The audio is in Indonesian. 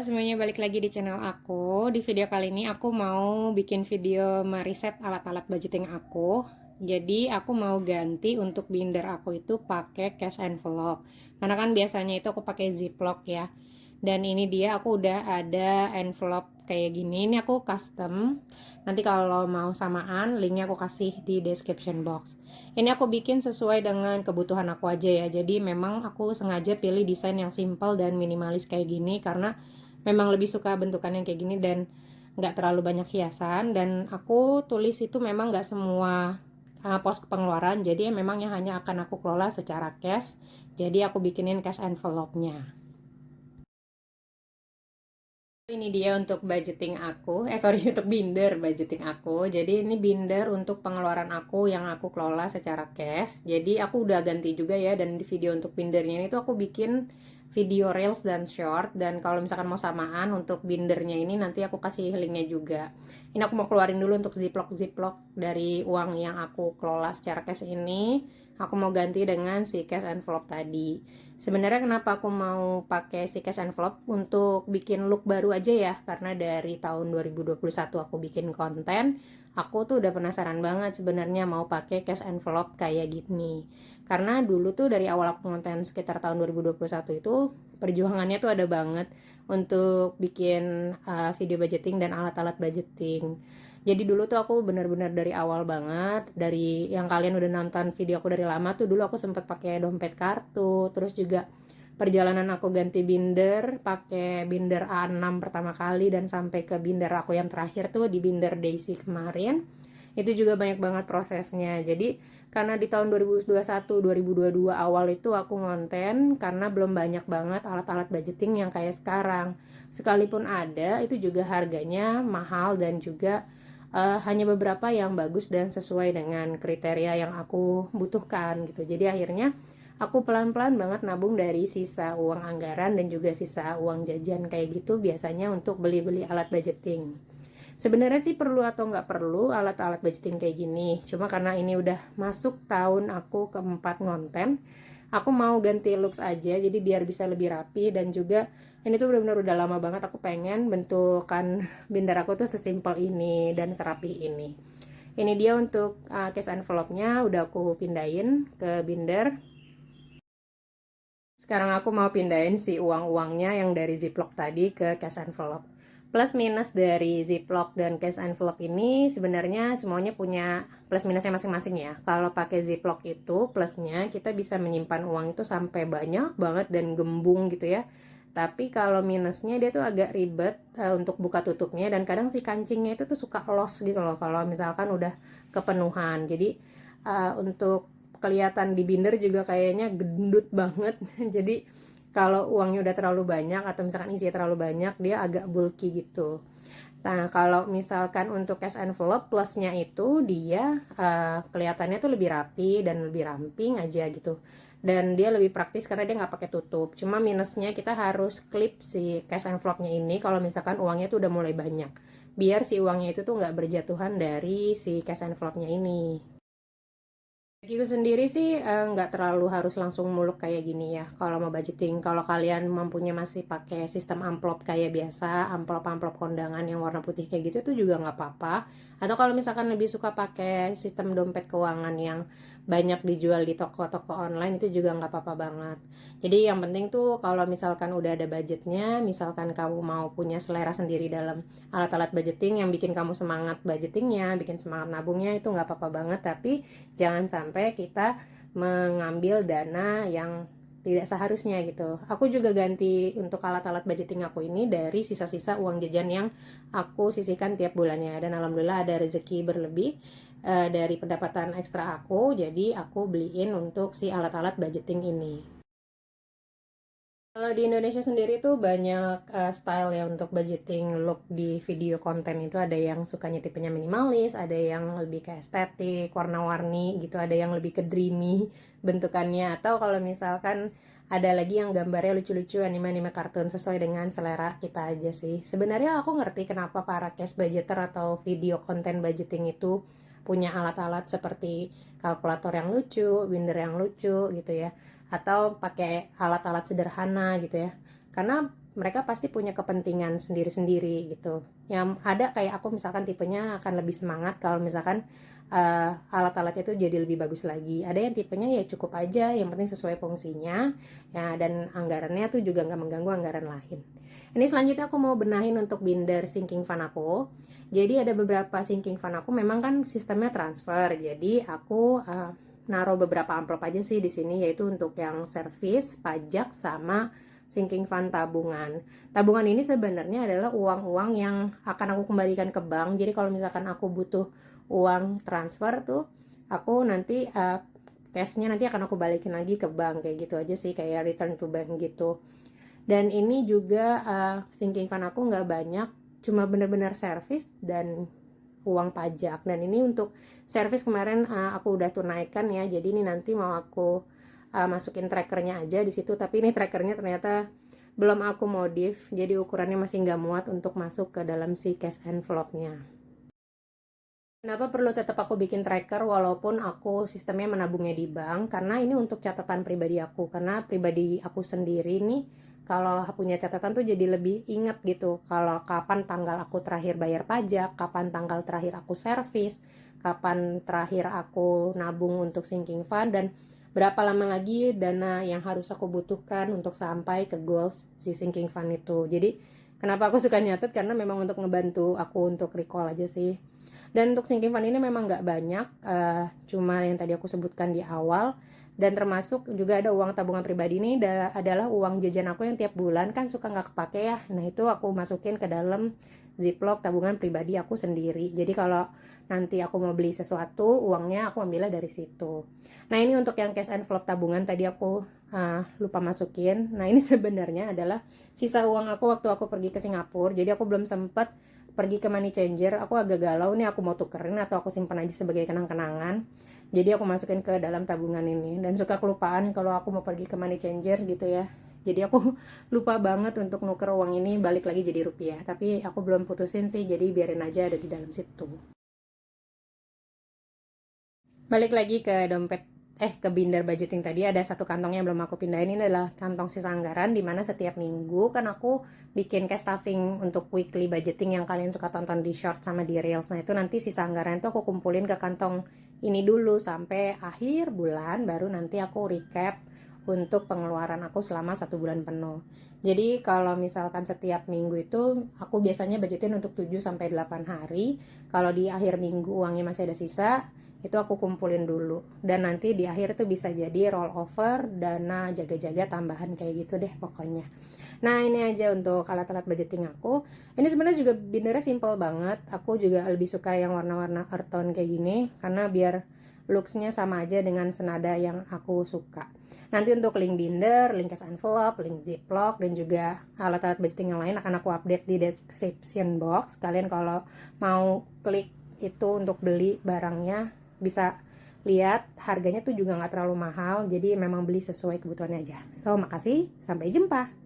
semuanya, balik lagi di channel aku. Di video kali ini aku mau bikin video meriset alat-alat budgeting aku. Jadi aku mau ganti untuk binder aku itu pakai cash envelope. Karena kan biasanya itu aku pakai ziplock ya. Dan ini dia, aku udah ada envelope kayak gini. Ini aku custom. Nanti kalau mau samaan, linknya aku kasih di description box. Ini aku bikin sesuai dengan kebutuhan aku aja ya. Jadi memang aku sengaja pilih desain yang simple dan minimalis kayak gini karena memang lebih suka bentukan yang kayak gini dan nggak terlalu banyak hiasan. Dan aku tulis itu memang nggak semua pos pengeluaran, jadi memang yang hanya akan aku kelola secara cash. Jadi aku bikinin cash envelope-nya. Ini dia untuk budgeting aku, sorry, untuk binder budgeting aku. Jadi ini binder untuk pengeluaran aku yang aku kelola secara cash. Jadi aku udah ganti juga ya, dan di video untuk bindernya ini tuh aku bikin video reels dan short. Dan kalau misalkan mau samaan untuk bindernya ini, nanti aku kasih linknya juga. Ini aku mau keluarin dulu untuk ziplock dari uang yang aku kelola secara cash ini. Aku mau ganti dengan si cash envelope tadi. Sebenarnya kenapa aku mau pakai si cash envelope untuk bikin look baru aja ya, karena dari tahun 2021 aku bikin konten, aku tuh udah penasaran banget sebenarnya mau pakai cash envelope kayak gini. Karena dulu tuh dari awal aku konten sekitar tahun 2021 itu perjuangannya tuh ada banget untuk bikin video budgeting dan alat-alat budgeting. Jadi dulu tuh aku benar-benar dari awal banget, dari yang kalian udah nonton video aku dari lama tuh, dulu aku sempat pakai dompet kartu, terus juga perjalanan aku ganti binder, pakai binder A6 pertama kali dan sampai ke binder aku yang terakhir tuh di binder Daisy kemarin. Itu juga banyak banget prosesnya. Jadi karena di tahun 2021, 2022 awal itu aku ngonten karena belum banyak banget alat-alat budgeting yang kayak sekarang. Sekalipun ada, itu juga harganya mahal dan juga hanya beberapa yang bagus dan sesuai dengan kriteria yang aku butuhkan gitu. Jadi akhirnya aku pelan-pelan banget nabung dari sisa uang anggaran dan juga sisa uang jajan kayak gitu, biasanya untuk beli-beli alat budgeting. Sebenarnya sih perlu atau nggak perlu alat-alat budgeting kayak gini, cuma karena ini udah masuk tahun aku keempat ngonten, aku mau ganti looks aja, jadi biar bisa lebih rapi. Dan juga ini tuh benar-benar udah lama banget aku pengen bentukan binder aku tuh sesimpel ini dan serapi ini. Ini dia untuk case envelope-nya udah aku pindahin ke binder. Sekarang aku mau pindahin si uang-uangnya yang dari ziplock tadi ke cash envelope. Plus minus dari ziplock dan cash envelope ini sebenarnya semuanya punya plus minusnya masing-masing ya. Kalau pakai ziplock itu plusnya kita bisa menyimpan uang itu sampai banyak banget dan gembung gitu ya. Tapi kalau minusnya dia tuh agak ribet untuk buka tutupnya, dan kadang si kancingnya itu tuh suka loss gitu loh kalau misalkan udah kepenuhan. Jadi untuk kelihatan di binder juga kayaknya gendut banget. Jadi kalau uangnya udah terlalu banyak atau misalkan isinya terlalu banyak, dia agak bulky gitu. Nah, kalau misalkan untuk cash envelope plusnya itu dia kelihatannya tuh lebih rapi dan lebih ramping aja gitu. Dan dia lebih praktis karena dia nggak pakai tutup. Cuma minusnya kita harus klip si cash envelope-nya ini kalau misalkan uangnya tuh udah mulai banyak. Biar si uangnya itu tuh nggak berjatuhan dari si cash envelope-nya ini. Bagiku sendiri sih nggak terlalu harus langsung muluk kayak gini ya kalau mau budgeting. Kalau kalian mampunya masih pakai sistem amplop kayak biasa, amplop-amplop kondangan yang warna putih kayak gitu, itu juga nggak apa-apa. Atau kalau misalkan lebih suka pakai sistem dompet keuangan yang banyak dijual di toko-toko online, itu juga nggak apa-apa banget. Jadi yang penting tuh kalau misalkan udah ada budgetnya, misalkan kamu mau punya selera sendiri dalam alat-alat budgeting yang bikin kamu semangat budgetingnya, bikin semangat nabungnya, itu nggak apa-apa banget. Tapi jangan sampai kita mengambil dana yang tidak seharusnya gitu. Aku juga ganti untuk alat-alat budgeting aku ini dari sisa-sisa uang jajan yang aku sisihkan tiap bulannya. Dan alhamdulillah ada rezeki berlebih dari pendapatan ekstra aku. Jadi aku beliin untuk si alat-alat budgeting ini. Kalau di Indonesia sendiri tuh banyak style ya untuk budgeting look di video konten itu. Ada yang sukanya tipenya minimalis, ada yang lebih ke estetik, warna-warni gitu, ada yang lebih ke dreamy bentukannya. Atau kalau misalkan ada lagi yang gambarnya lucu-lucu, anime-anime kartun, sesuai dengan selera kita aja sih. Sebenarnya aku ngerti kenapa para cash budgeter atau video konten budgeting itu punya alat-alat seperti kalkulator yang lucu, binder yang lucu gitu ya, atau pakai alat-alat sederhana gitu ya. Karena mereka pasti punya kepentingan sendiri-sendiri gitu. Yang ada kayak aku misalkan tipenya akan lebih semangat kalau misalkan alat-alatnya itu jadi lebih bagus lagi. Ada yang tipenya ya cukup aja, yang penting sesuai fungsinya ya, dan anggarannya tuh juga nggak mengganggu anggaran lain. Ini selanjutnya aku mau benahin untuk binder sinking fan aku. Jadi ada beberapa sinking fan aku memang kan sistemnya transfer, jadi aku naruh beberapa amplop aja sih di sini, yaitu untuk yang servis, pajak, sama sinking fund tabungan. Tabungan ini sebenarnya adalah uang-uang yang akan aku kembalikan ke bank. Jadi kalau misalkan aku butuh uang transfer tuh, aku nanti cashnya nanti akan aku balikin lagi ke bank, kayak gitu aja sih, kayak return to bank gitu. Dan ini juga sinking fund aku nggak banyak, cuma bener-bener servis dan uang pajak. Dan ini untuk servis kemarin aku udah tunaikan ya, jadi ini nanti mau aku masukin trackernya aja di situ. Tapi ini trackernya ternyata belum aku modif, jadi ukurannya masih nggak muat untuk masuk ke dalam si cash envelope-nya. Kenapa perlu tetap aku bikin tracker walaupun aku sistemnya menabungnya di bank? Karena ini untuk catatan pribadi aku. Karena pribadi aku sendiri nih, kalau punya catatan tuh jadi lebih inget gitu. Kalau kapan tanggal aku terakhir bayar pajak, kapan tanggal terakhir aku servis, kapan terakhir aku nabung untuk sinking fund, dan berapa lama lagi dana yang harus aku butuhkan untuk sampai ke goals si sinking fund itu. Jadi kenapa aku suka nyatet? Karena memang untuk ngebantu aku untuk recall aja sih. Dan untuk sinking fund ini memang nggak banyak, cuma yang tadi aku sebutkan di awal. Dan termasuk juga ada uang tabungan pribadi ini adalah uang jajan aku yang tiap bulan kan suka nggak kepake ya. Nah itu aku masukin ke dalam ziplock tabungan pribadi aku sendiri. Jadi kalau nanti aku mau beli sesuatu, uangnya aku ambilnya dari situ. Nah ini untuk yang cash envelope tabungan tadi aku lupa masukin. Nah ini sebenarnya adalah sisa uang aku waktu aku pergi ke Singapura. Jadi aku belum sempat pergi ke money changer. Aku agak galau nih, aku mau tukerin atau aku simpan aja sebagai kenang-kenangan. Jadi aku masukin ke dalam tabungan ini, dan suka kelupaan kalau aku mau pergi ke money changer gitu ya. Jadi aku lupa banget untuk nuker uang ini balik lagi jadi rupiah. Tapi aku belum putusin sih, jadi biarin aja ada di dalam situ. Balik lagi ke dompet, ke binder budgeting tadi, ada satu kantong yang belum aku pindahin. Ini adalah kantong sisa anggaran, dimana setiap minggu kan aku bikin cash stuffing untuk weekly budgeting yang kalian suka tonton di short sama di reels. Nah itu nanti sisa anggaran itu aku kumpulin ke kantong ini dulu sampai akhir bulan, baru nanti aku recap untuk pengeluaran aku selama 1 bulan penuh. Jadi kalau misalkan setiap minggu itu aku biasanya budgetin untuk 7 sampai 8 hari. Kalau di akhir minggu uangnya masih ada sisa, itu aku kumpulin dulu, dan nanti di akhir itu bisa jadi roll over, dana jaga-jaga tambahan, kayak gitu deh pokoknya. Nah ini aja untuk alat-alat budgeting aku. Ini sebenarnya juga bindernya simple banget. Aku juga lebih suka yang warna-warna earth tone kayak gini, karena biar looksnya sama aja dengan senada yang aku suka. Nanti untuk link binder, link cash envelope, link ziplock, dan juga alat-alat budgeting yang lain akan aku update di description box. Kalian kalau mau klik itu untuk beli barangnya, bisa lihat harganya tuh juga nggak terlalu mahal, jadi memang beli sesuai kebutuhannya aja. So makasih, sampai jumpa.